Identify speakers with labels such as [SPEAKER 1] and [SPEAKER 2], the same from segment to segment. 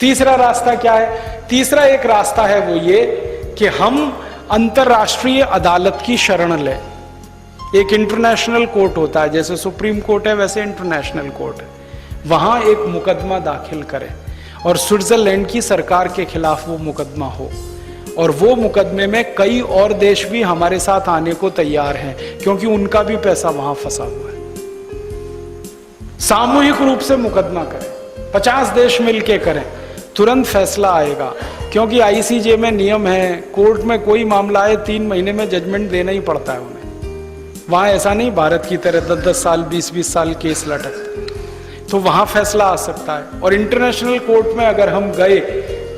[SPEAKER 1] तीसरा रास्ता क्या है? तीसरा एक रास्ता है वो ये कि हम अंतरराष्ट्रीय अदालत की शरण लें। एक इंटरनेशनल कोर्ट होता है, जैसे सुप्रीम कोर्ट है वैसे इंटरनेशनल कोर्ट है, वहां एक मुकदमा दाखिल करें और स्विट्जरलैंड की सरकार के खिलाफ वो मुकदमा हो, और वो मुकदमे में कई और देश भी हमारे साथ आने को तैयार हैं, क्योंकि उनका भी पैसा वहां फंसा हुआ है। सामूहिक रूप से मुकदमा करें, 50 देश मिलके करें, तुरंत फैसला आएगा। क्योंकि आईसीजे में नियम है, कोर्ट में कोई मामला आए 3 महीने में जजमेंट देना ही पड़ता है उन्हें। वहां ऐसा नहीं भारत की तरह 10-10 साल 20-20 साल केस लटकते, तो वहां फैसला आ सकता है। और इंटरनेशनल कोर्ट में अगर हम गए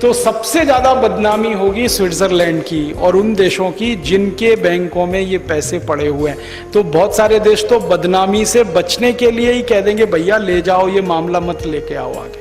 [SPEAKER 1] तो सबसे ज्यादा बदनामी होगी स्विट्जरलैंड की और उन देशों की जिनके बैंकों में ये पैसे पड़े हुए हैं। तो बहुत सारे देश तो बदनामी से बचने के लिए ही कह देंगे भैया ले जाओ, ये मामला मत लेके आओ आगे।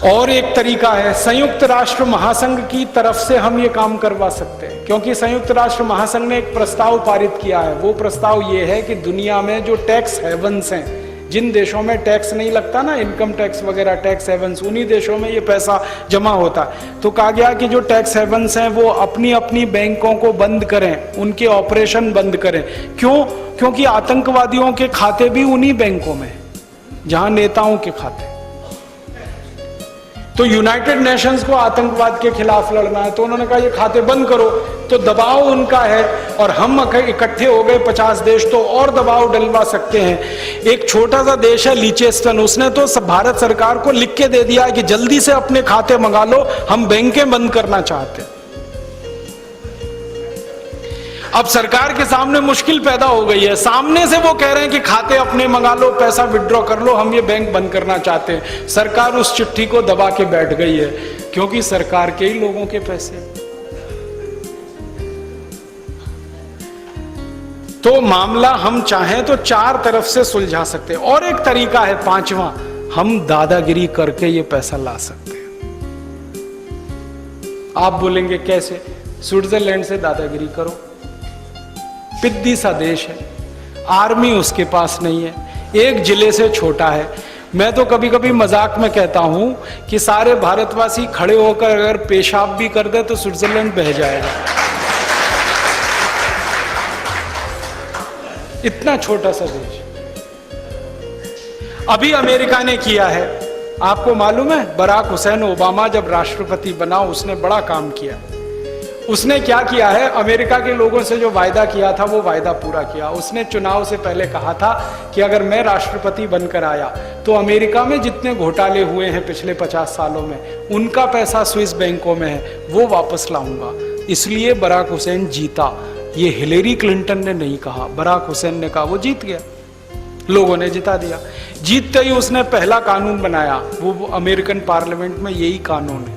[SPEAKER 1] और एक तरीका है, संयुक्त राष्ट्र महासंघ की तरफ से हम ये काम करवा सकते हैं, क्योंकि संयुक्त राष्ट्र महासंघ ने एक प्रस्ताव पारित किया है। वो प्रस्ताव ये है कि दुनिया में जो टैक्स हेवन्स हैं, जिन देशों में टैक्स नहीं लगता ना, इनकम टैक्स वगैरह, टैक्स हेवन्स, उन्हीं देशों में ये पैसा जमा होता है। तो कहा गया कि जो टैक्स हेवन्स हैं वो अपनी अपनी बैंकों को बंद करें, उनके ऑपरेशन बंद करें। क्यों? क्योंकि आतंकवादियों के खाते भी उन्हीं बैंकों में जहां नेताओं के खाते। तो यूनाइटेड नेशंस को आतंकवाद के खिलाफ लड़ना है, तो उन्होंने कहा ये खाते बंद करो, तो दबाव उनका है। और हम इकट्ठे हो गए 50 देश, तो और दबाव डलवा सकते हैं। एक छोटा सा देश है लिचेस्टन, उसने तो भारत सरकार को लिख के दे दिया कि जल्दी से अपने खाते मंगा लो, हम बैंकें बंद करना चाहते हैं। अब सरकार के सामने मुश्किल पैदा हो गई है, सामने से वो कह रहे हैं कि खाते अपने मंगा लो, पैसा विड्रॉ कर लो, हम ये बैंक बंद करना चाहते हैं। सरकार उस चिट्ठी को दबा के बैठ गई है, क्योंकि सरकार के ही लोगों के पैसे। तो मामला हम चाहें तो 4 तरफ से सुलझा सकते हैं। और एक तरीका है 5वां, हम दादागिरी करके ये पैसा ला सकते हैं। आप बोलेंगे कैसे? स्विट्जरलैंड से दादागिरी करो, पिद्दी सा देश है, आर्मी उसके पास नहीं है, एक जिले से छोटा है। मैं तो कभी कभी मजाक में कहता हूं कि सारे भारतवासी खड़े होकर अगर पेशाब भी कर दे तो स्विट्जरलैंड बह जाएगा, इतना छोटा सा देश। अभी अमेरिका ने किया है, आपको मालूम है, बराक हुसैन ओबामा जब राष्ट्रपति बना उसने बड़ा काम किया। उसने क्या किया है, अमेरिका के लोगों से जो वायदा किया था वो वायदा पूरा किया। उसने चुनाव से पहले कहा था कि अगर मैं राष्ट्रपति बनकर आया तो अमेरिका में जितने घोटाले हुए हैं पिछले 50 सालों में, उनका पैसा स्विस बैंकों में है, वो वापस लाऊंगा। इसलिए बराक हुसैन जीता। ये हिलेरी क्लिंटन ने नहीं कहा, बराक हुसैन ने कहा, वो जीत गया, लोगों ने जिता दिया। जीतते ही उसने पहला कानून बनाया, वो अमेरिकन पार्लियामेंट में यही कानून है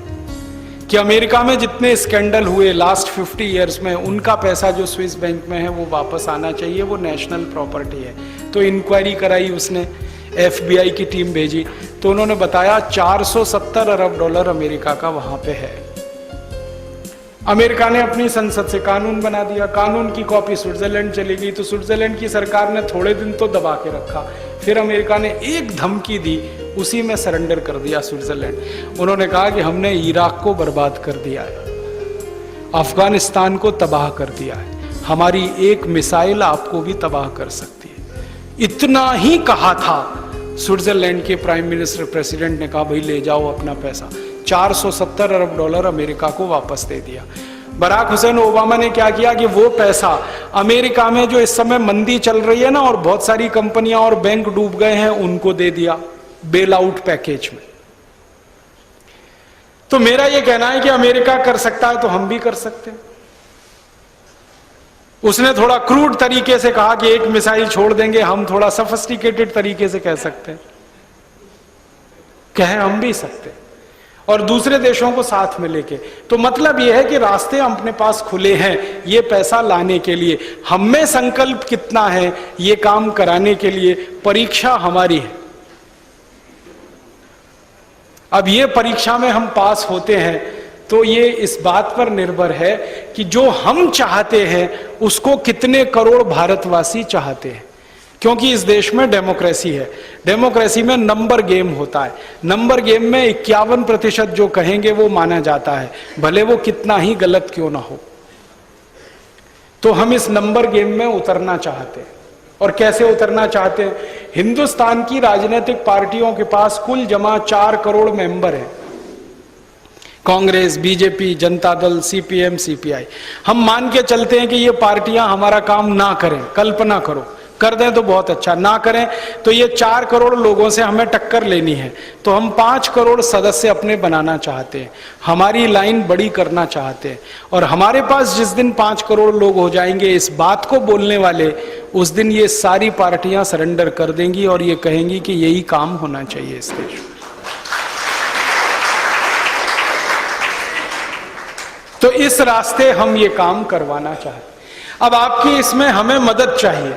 [SPEAKER 1] कि अमेरिका में जितने स्कैंडल हुए लास्ट 50 इयर्स में, उनका पैसा जो स्विस बैंक में है वो वापस आना चाहिए, वो नेशनल प्रॉपर्टी है। तो इंक्वायरी कराई उसने, FBI की टीम भेजी, तो उन्होंने बताया $470 अरब अमेरिका का वहां पे है। अमेरिका ने अपनी संसद से कानून बना दिया, कानून की कॉपी स्विट्जरलैंड चली गई। तो स्विट्जरलैंड की सरकार ने थोड़े दिन तो दबा के रखा, फिर अमेरिका ने एक धमकी दी, उसी में सरेंडर कर दिया स्विट्जरलैंड। उन्होंने कहा कि हमने इराक को बर्बाद कर दिया है, अफगानिस्तान को तबाह कर दिया है, हमारी एक मिसाइल आपको भी तबाह कर सकती है। इतना ही कहा था, स्विट्जरलैंड के प्राइम मिनिस्टर प्रेसिडेंट ने कहा भाई ले जाओ अपना पैसा। $470 अरब अमेरिका को वापस दे दिया। बराक हुसैन ओबामा ने क्या किया कि वो पैसा अमेरिका में जो इस समय मंदी चल रही है ना, और बहुत सारी कंपनियां और बैंक डूब गए हैं, उनको दे दिया बेल आउट पैकेज में। तो मेरा यह कहना है कि अमेरिका कर सकता है तो हम भी कर सकते हैं। उसने थोड़ा क्रूड तरीके से कहा कि एक मिसाइल छोड़ देंगे, हम थोड़ा सफिस्टिकेटेड तरीके से कह सकते हैं, कहें हम भी सकते हैं, और दूसरे देशों को साथ में लेके। तो मतलब यह है कि रास्ते अपने पास खुले हैं ये पैसा लाने के लिए। हम में संकल्प कितना है ये काम कराने के लिए, परीक्षा हमारी है। अब ये परीक्षा में हम पास होते हैं तो ये इस बात पर निर्भर है कि जो हम चाहते हैं उसको कितने करोड़ भारतवासी चाहते हैं। क्योंकि इस देश में डेमोक्रेसी है। डेमोक्रेसी में नंबर गेम होता है। नंबर गेम में 51% जो कहेंगे वो माना जाता है, भले वो कितना ही गलत क्यों ना हो। तो हम इस नंबर गेम में उतरना चाहते हैं। और कैसे उतरना चाहते हैं? हिंदुस्तान की राजनीतिक पार्टियों के पास कुल जमा 4 करोड़ मेंबर हैं। Congress, BJP, Janata Dal, CPM, CPI. हम मान के चलते हैं कि ये पार्टियां हमारा काम ना करें, कल्पना करो, कर दें तो बहुत अच्छा, ना करें तो ये 4 करोड़ लोगों से हमें टक्कर लेनी है। तो हम 5 करोड़ सदस्य अपने बनाना चाहते हैं, हमारी लाइन बड़ी करना चाहते हैं। और हमारे पास जिस दिन 5 करोड़ लोग हो जाएंगे इस बात को बोलने वाले, उस दिन ये सारी पार्टियां सरेंडर कर देंगी और ये कहेंगी कि यही काम होना चाहिए इस देश में। तो इस रास्ते हम ये काम करवाना चाहते हैं। अब आपकी इसमें हमें मदद चाहिए।